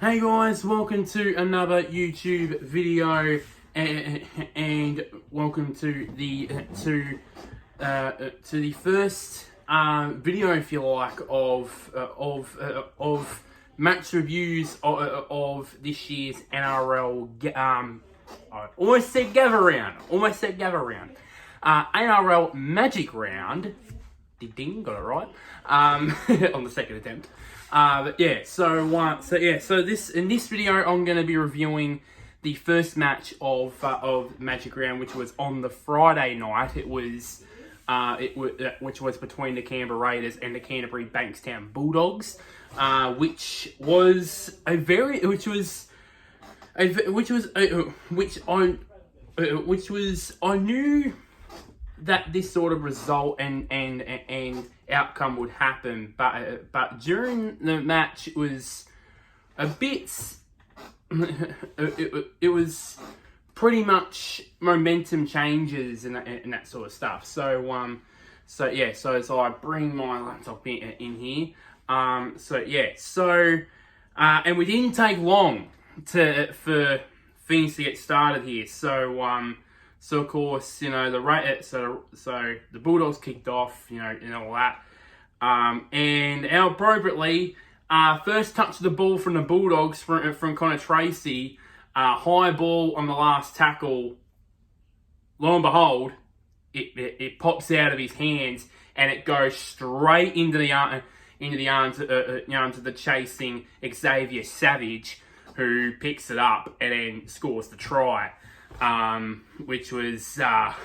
Hey guys, welcome to another YouTube video, and welcome to the first video, if you like, of match reviews of this year's NRL. I almost said gather round. NRL Magic Round. Ding, got it right. On the second attempt. But yeah, so in this video, I'm going to be reviewing the first match of Magic Round, which was on the Friday night. Which was between the Canberra Raiders and the Canterbury-Bankstown Bulldogs, which I knew that this sort of result and outcome would happen, but during the match it was a bit. It was pretty much momentum changes and that sort of stuff. So I bring my laptop in here. And we didn't take long for things to get started here. So of course, the Bulldogs kicked off, and all that. And appropriately, first touch of the ball from the Bulldogs from Connor Tracy, high ball on the last tackle. Lo and behold, it pops out of his hands and it goes straight into the arms of the chasing Xavier Savage, who picks it up and then scores the try. Which was not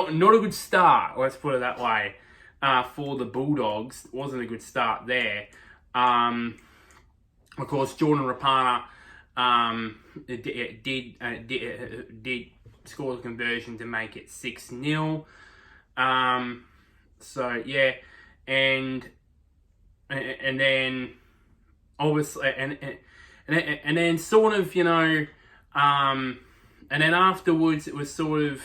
a good start. Let's put it that way. For the Bulldogs, it wasn't a good start there. Of course, Jordan Rapana did score the conversion to make it 6-0. And then obviously and then sort of, and then afterwards, it was sort of,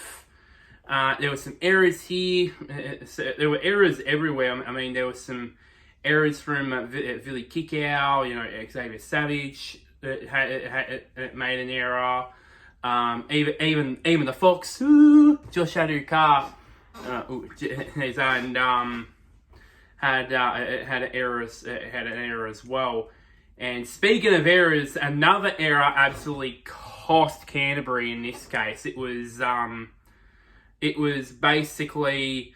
there were some errors here. There were errors everywhere. I mean, there were some errors from Vili Kikau, Xavier Savage made an error. Even the Fox, Josh Adukar, had an error as well. And speaking of errors, another error absolutely cost Canterbury in this case. It was basically,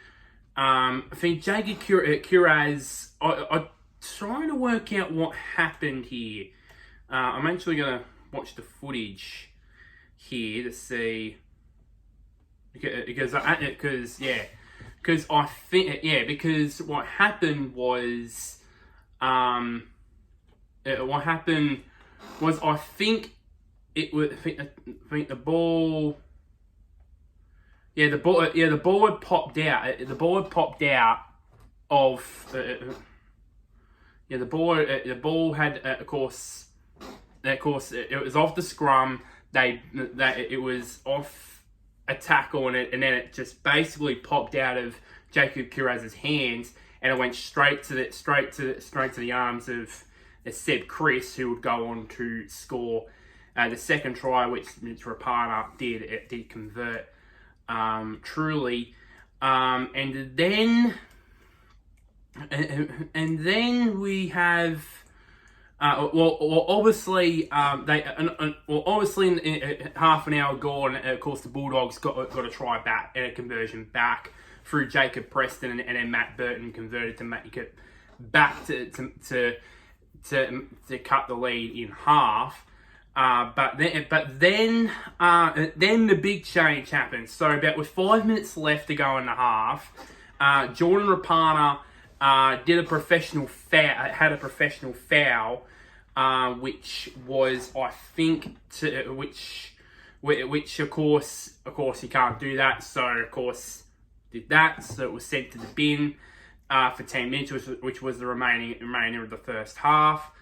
I think Jacob Kiraz. I'm trying to work out what happened here. I'm actually going to watch the footage here to see, because what happened was, I think it was. I think the ball. Yeah, the ball had popped out. The ball had popped out of. The ball had, of course, it was off the scrum. It was off a tackle, and then it just basically popped out of Jacob Kiraz's hands, and it went straight to the arms of Seb Chris, who would go on to score the second try, which Rapana did convert truly, and then we have obviously in half an hour gone, of course the Bulldogs got a try back and a conversion back through Jacob Preston, and then Matt Burton converted to make it back to cut the lead in half. But then the big change happened. So about with 5 minutes left to go in the half, Jordan Rapana had a professional foul, which was, I think, which of course he can't do that. So of course did that. So it was sent to the bin for 10 minutes, which was the remainder of the first half.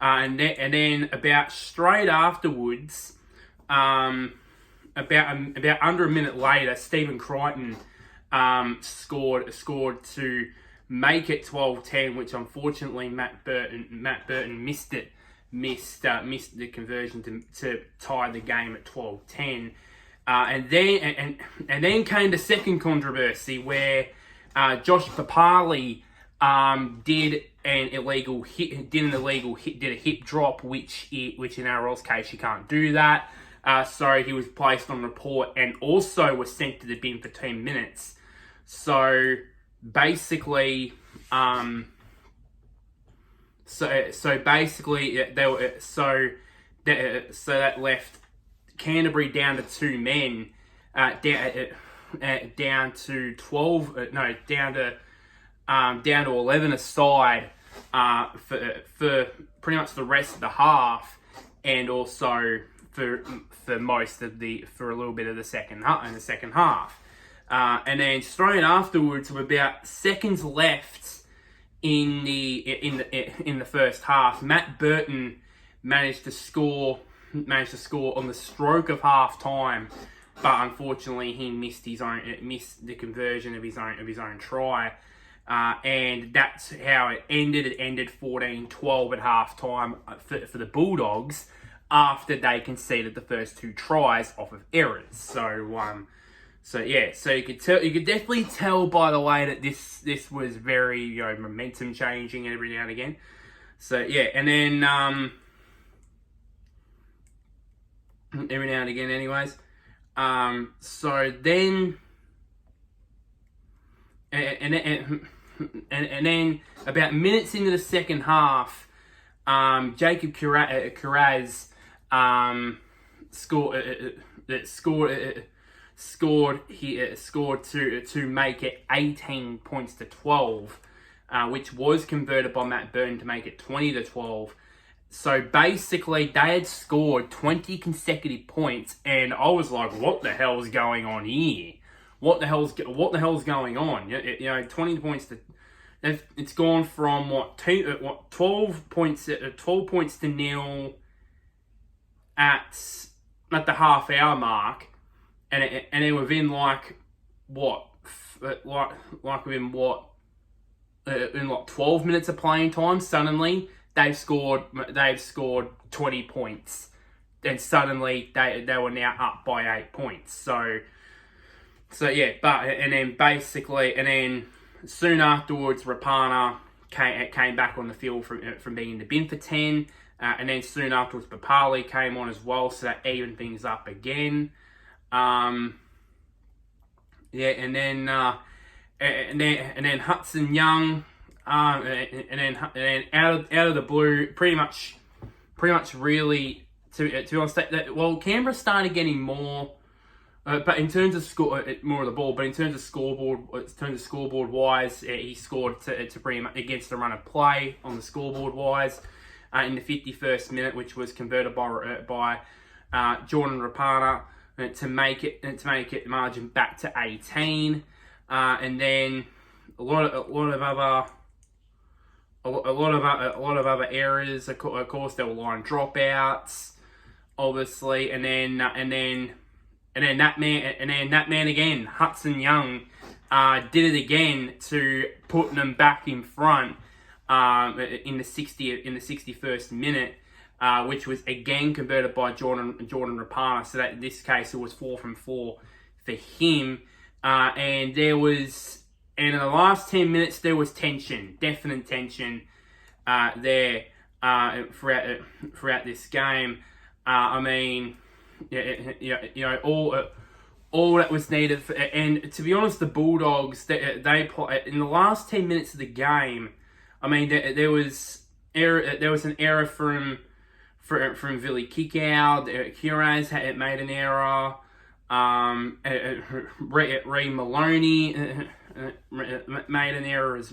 And then about straight afterwards, about under a minute later, Stephen Crichton scored to make it 12-10, which unfortunately Matt Burton missed the conversion to tie the game at 12-10. And then came the second controversy where Josh Papali did a hip drop, which in NRL's case you can't do that. So he was placed on report and also was sent to the bin for 10 minutes. So basically, that left Canterbury down to 2 men, down to 11 aside for pretty much the rest of the half, and also for a little bit of the second half. And then straight afterwards, with about seconds left in the first half, Matt Burton managed to score on the stroke of half time, but unfortunately he missed the conversion of his own try, and that's how it ended. It ended 14-12 at half time for the Bulldogs after they conceded the first 2 tries off of errors. So you could definitely tell by the way that this was very momentum changing every now and again. So yeah, and then every now and again, anyways. So then, and then about minutes into the second half, Jacob Kiraz scored to make it 18 points to 12, which was converted by Matt Burton to make it 20-12. So basically, they had scored 20 consecutive points, and I was like, "What the hell's going on here? What the hell's going on?" 20 points to it's gone from 12 points to nil at the half hour mark, and then within in 12 minutes of playing time, suddenly they've scored 20 points, and suddenly they were now up by 8 points. So yeah, and then soon afterwards, Rapana came back on the field from being in the bin for 10, and then soon afterwards, Papali came on as well, so that evened things up again. And then Hudson Young. And then out of the blue, pretty much really to be honest, Canberra started getting more, but in terms of more of the ball, but in terms of scoreboard wise, he scored to pretty much against the run of play on the scoreboard wise in the 51st minute, which was converted by Jordan Rapana to make it the margin back to 18, and then a lot of other errors. Of course, there were line dropouts, obviously, and then that man again, Hudson Young, did it again to put them back in front in the 61st minute, which was again converted by Jordan Rapana. So that in this case it was 4 from 4 for him, and there was. And in the last 10 minutes, there was tension, definite tension there throughout this game. All that was needed. And to be honest, the Bulldogs, they play in the last 10 minutes of the game. I mean, there was an error from Vili Kickout. Kiraz had made an error. Ray Maloney made an error as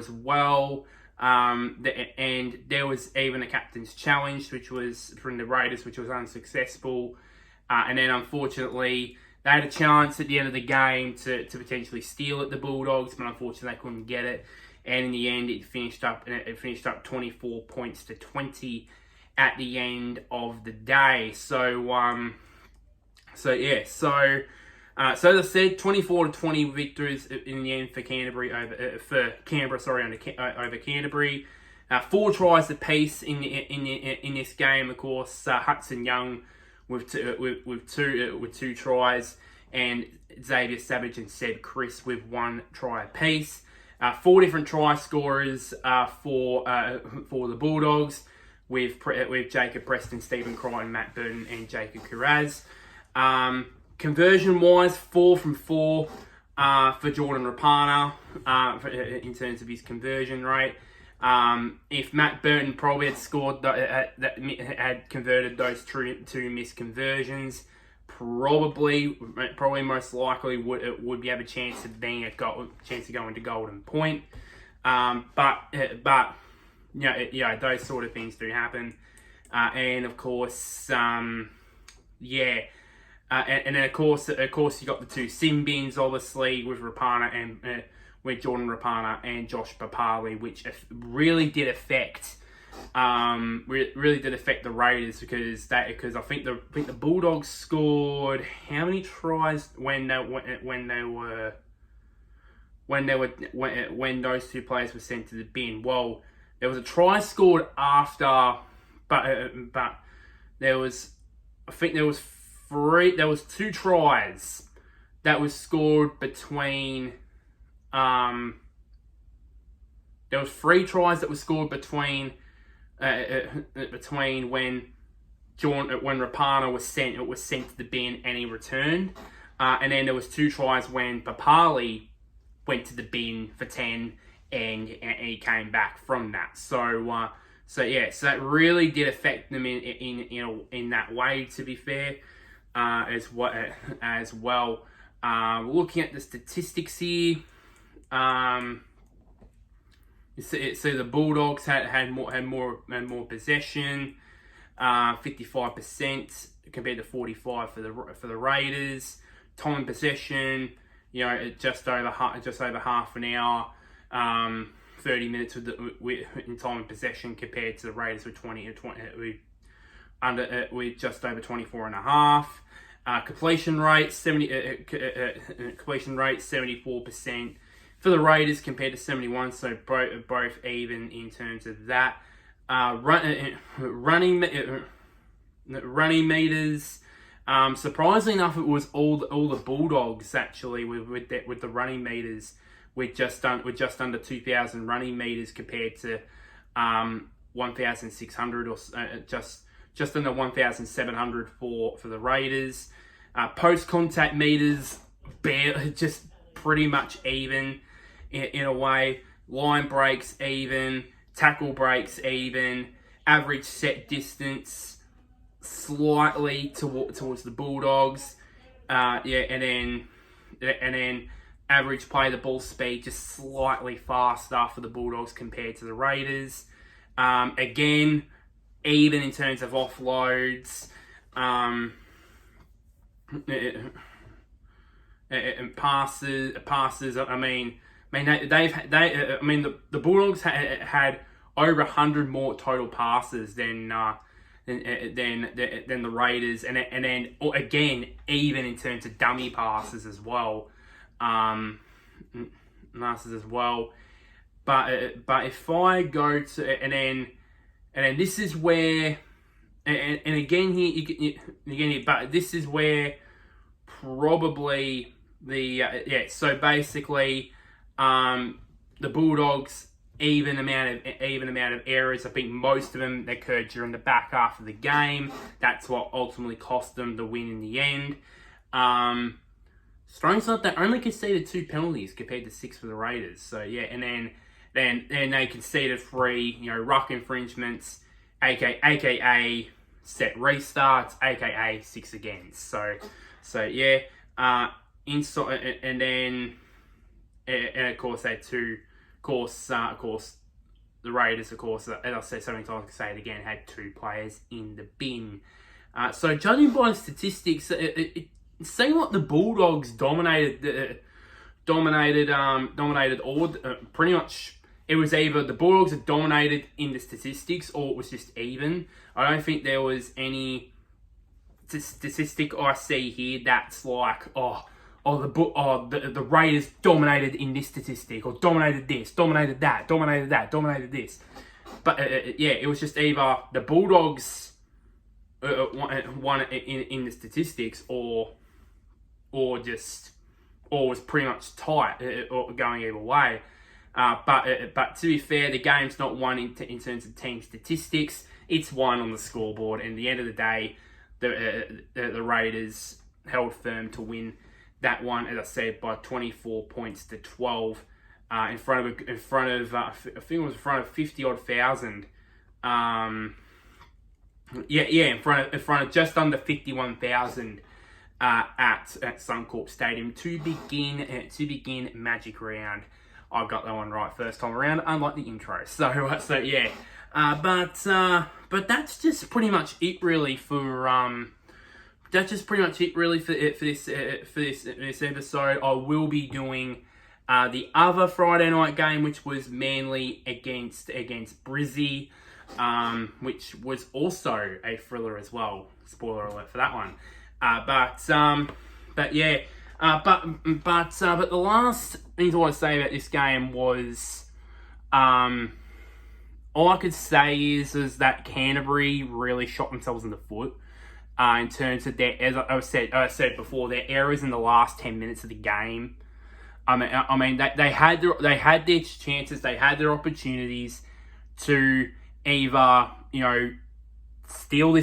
well. And there was even a captain's challenge, which was from the Raiders, which was unsuccessful. And then unfortunately, they had a chance at the end of the game to potentially steal at the Bulldogs, but unfortunately they couldn't get it. And in the end, it finished up 24 points to 20 at the end of the day. So as I said, 24-20 victories in the end for Canterbury for Canberra. Over Canterbury. 4 tries apiece in this game. Of course, Hudson Young with two tries, and Xavier Savage and Seb Chris with 1 try apiece. 4 different try scorers for the Bulldogs, with Jacob Preston, Stephen Crichton, Matt Burton, and Jacob Kuraz. Conversion wise, 4 from 4 for Jordan Rapana in terms of his conversion rate. If Matt Burton probably had scored had converted those 2 missed conversions, probably most likely would have a chance of being chance of going to Golden Point. But those sort of things do happen, and of course, and then of course you got the 2 sin bins, obviously, with Rapana and with Jordan Rapana and Josh Papali, which really did affect the Raiders, because I think the Bulldogs scored how many tries when those 2 players were sent to the bin. Well, there was a try scored after, but there was 2 tries that was scored between. There was 3 tries that were scored between when Rapana was sent to the bin and he returned, and then there was 2 tries when Papali went to the bin for 10 and he came back from that. So that really did affect them in that way, to be fair, as well. Looking at the statistics here. So the Bulldogs had more possession, 55% compared to 45% for the Raiders. Time possession, just over half an hour, 30 minutes in time possession compared to the Raiders with just over 24 and a half. Completion rate 74%. For the Raiders compared to 71, so both even in terms of that. Running meters. Surprisingly enough, it was all the Bulldogs actually with the running meters, with just under 2,000 running meters compared to 1,600 or just under 1,700 for the Raiders. Post contact meters, just pretty much even. In a way, line breaks even, tackle breaks even, average set distance slightly towards the Bulldogs, and then average play the ball speed just slightly faster for the Bulldogs compared to the Raiders. Again, even in terms of offloads, and passes. The Bulldogs had over 100 more total passes than the Raiders, and then again, even in terms of dummy passes as well, But if I go to and then this is where but this is where probably so basically the Bulldogs even amount of errors. I think most of them occurred during the back half of the game. That's what ultimately cost them the win in the end. Strong enough, they only conceded 2 penalties compared to 6 for the Raiders. So and then they conceded 3 ruck infringements, aka set restarts, aka 6 against. Inside, and of course they had 2. Of course, the Raiders, of course, as I said so many times, I can say it again, had 2 players in the bin. So judging by the statistics, it seemed like the Bulldogs dominated all. Pretty much, it was either the Bulldogs had dominated in the statistics, or it was just even. I don't think there was any statistic I see here that's like, the Raiders dominated in this statistic, or dominated this, dominated that, dominated this. But it was just either the Bulldogs won in the statistics, or was pretty much tight, or going either way. But to be fair, the game's not won in terms of team statistics. It's won on the scoreboard. And at the end of the day, the Raiders held firm to win that one, as I said, by 24 points to 12, in front of I think it was in front of 50 odd thousand. In front of just under 51,000 at Suncorp Stadium to begin Magic Round. I got that one right first time around, unlike the intro. So yeah. But that's just pretty much it really for this episode. I will be doing the other Friday night game, which was Manly against Brizzy, which was also a thriller as well. Spoiler alert for that one. But the last thing I want to say about this game was, all I could say is that Canterbury really shot themselves in the foot, in terms of their, as I said before, their errors in the last 10 minutes of the game. I mean, they had their chances, they had their opportunities to either, steal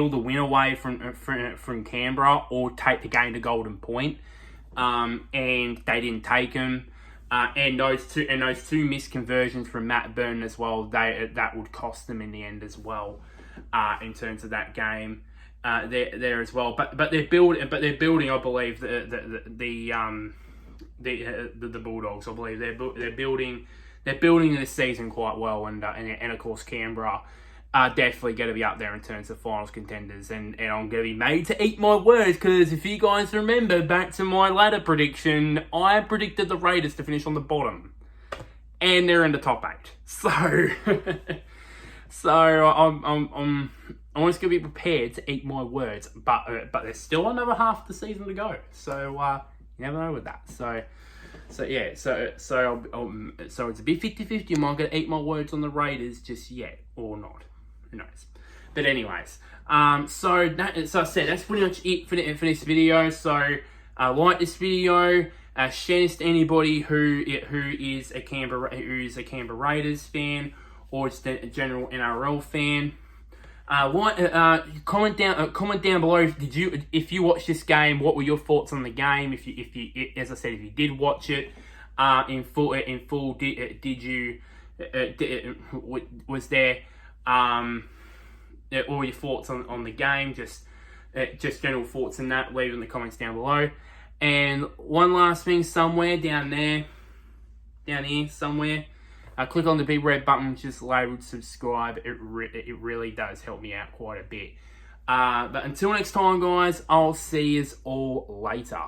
the win away from Canberra, or take the game to golden point, and they didn't take them. And those two missed conversions from Matt Burton as well, that would cost them in the end as well, in terms of that game there as well. But they're building, I believe, the Bulldogs. I believe they're building this season quite well, and of course Canberra are definitely going to be up there in terms of finals contenders, and I'm going to be made to eat my words, because if you guys remember back to my ladder prediction, I predicted the Raiders to finish on the bottom, and they're in the top 8. So I'm always going to be prepared to eat my words, but there's still another half of the season to go, so you never know with that. So it's a bit 50-50. Am I going to eat my words on the Raiders just yet or not? Who knows? But anyways, so I said that's pretty much it for this video. So like this video, share this to anybody who is a Canberra Raiders fan, or just a general NRL fan. Comment down below. If you watched this game, what were your thoughts on the game? If you as I said, if you did watch it in full, did you was there all your thoughts on the game? Just general thoughts in that. Leave it in the comments down below. And one last thing, somewhere down here somewhere. Click on the big red button, just labeled subscribe. It really does help me out quite a bit. But until next time, guys, I'll see you all later.